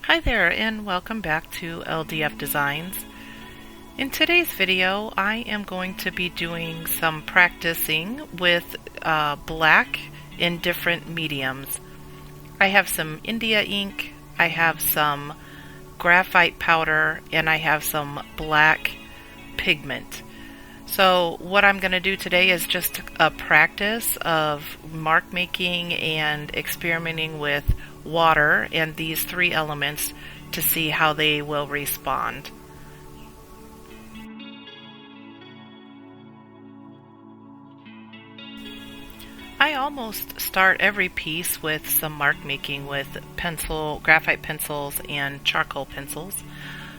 Hi there and welcome back to LDF-Designs. In today's video I am going to be doing some practicing with black in different mediums. I have some India ink, I have some graphite powder, and I have some black pigment. So what I'm going to do today is just a practice of mark making and experimenting with water and these three elements to see how they will respond. I almost start every piece with some mark making with graphite pencils and charcoal pencils.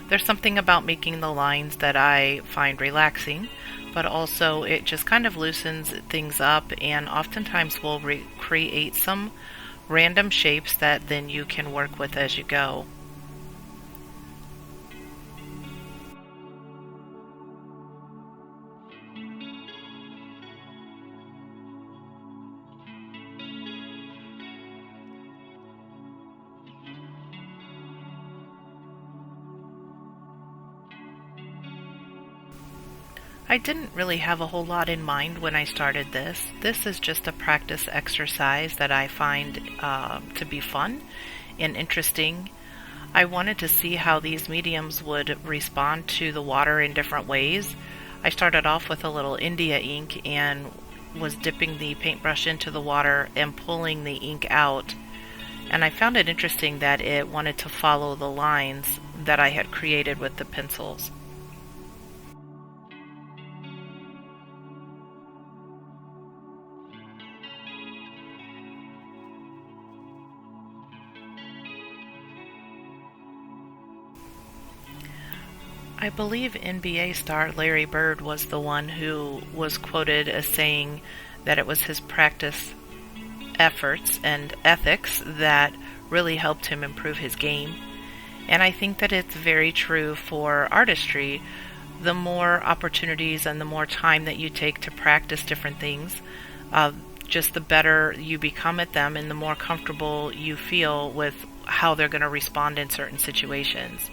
There's something about making the lines that I find relaxing, but also it just kind of loosens things up and oftentimes will create some random shapes that then you can work with as you go. I didn't really have a whole lot in mind when I started this. This is just a practice exercise that I find to be fun and interesting. I wanted to see how these mediums would respond to the water in different ways. I started off with a little India ink and was dipping the paintbrush into the water and pulling the ink out. And I found it interesting that it wanted to follow the lines that I had created with the pencils. I believe NBA star Larry Bird was the one who was quoted as saying that it was his practice efforts and ethics that really helped him improve his game. And I think that it's very true for artistry. The more opportunities and the more time that you take to practice different things, just the better you become at them and the more comfortable you feel with how they're going to respond in certain situations.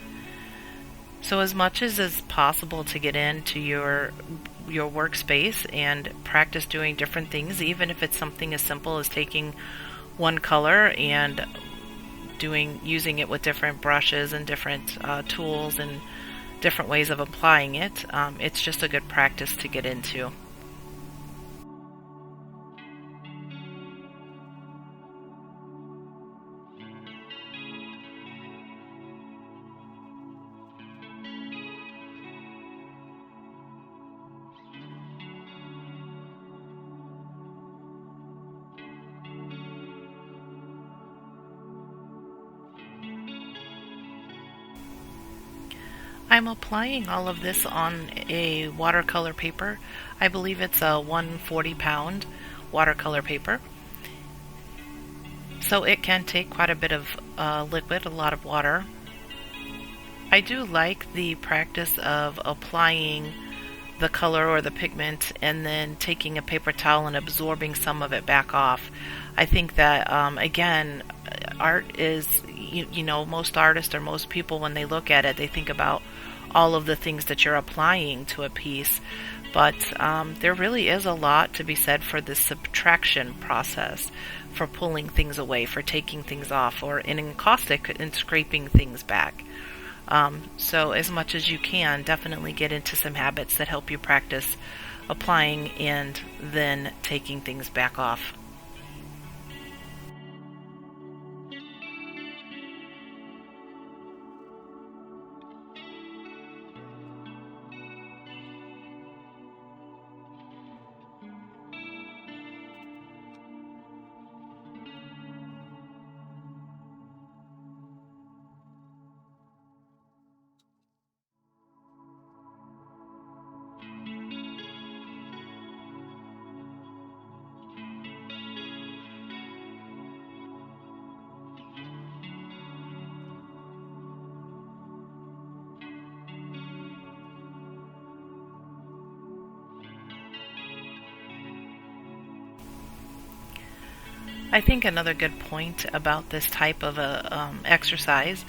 So as much as is possible to get into your workspace and practice doing different things, even if it's something as simple as taking one color and using it with different brushes and different tools and different ways of applying it, it's just a good practice to get into. I'm applying all of this on a watercolor paper. I believe it's a 140-pound watercolor paper. So it can take quite a bit of liquid, a lot of water. I do like the practice of applying the color or the pigment and then taking a paper towel and absorbing some of it back off. I think that, again, art is, most artists or most people, when they look at it, they think about all of the things that you're applying to a piece. But there really is a lot to be said for the subtraction process, for pulling things away, for taking things off, or in encaustic and scraping things back. So as much as you can, definitely get into some habits that help you practice applying and then taking things back off. I think another good point about this type of a exercise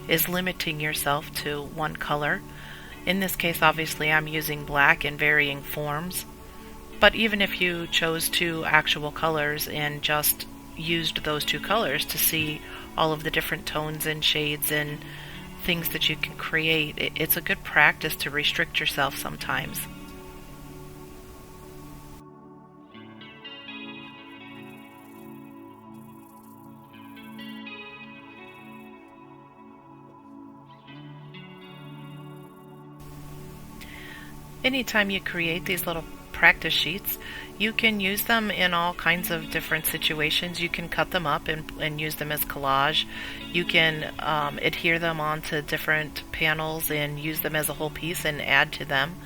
is limiting yourself to one color. In this case, obviously, I'm using black in varying forms. But even if you chose two actual colors and just used those two colors to see all of the different tones and shades and things that you can create, it's a good practice to restrict yourself sometimes. Anytime you create these little practice sheets, you can use them in all kinds of different situations. You can cut them up and use them as collage. You can adhere them onto different panels and use them as a whole piece and add to them.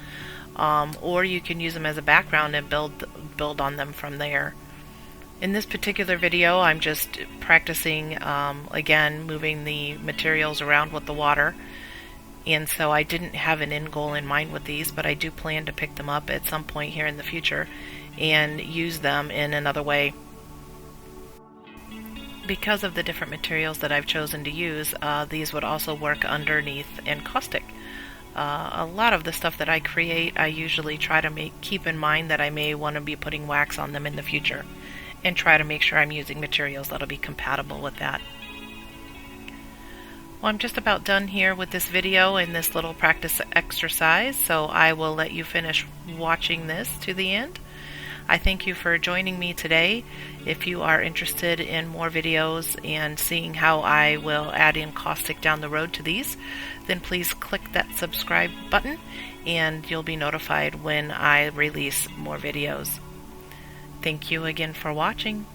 Or you can use them as a background and build on them from there. In this particular video, I'm just practicing, again, moving the materials around with the water. And so I didn't have an end goal in mind with these, but I do plan to pick them up at some point here in the future and use them in another way. Because of the different materials that I've chosen to use, these would also work underneath encaustic. A lot of the stuff that I create, I usually try to keep in mind that I may want to be putting wax on them in the future, and try to make sure I'm using materials that'll be compatible with that. Well, I'm just about done here with this video and this little practice exercise, so I will let you finish watching this to the end. I thank you for joining me today. If you are interested in more videos and seeing how I will add in caustic down the road to these, then please click that subscribe button and you'll be notified when I release more videos. Thank you again for watching.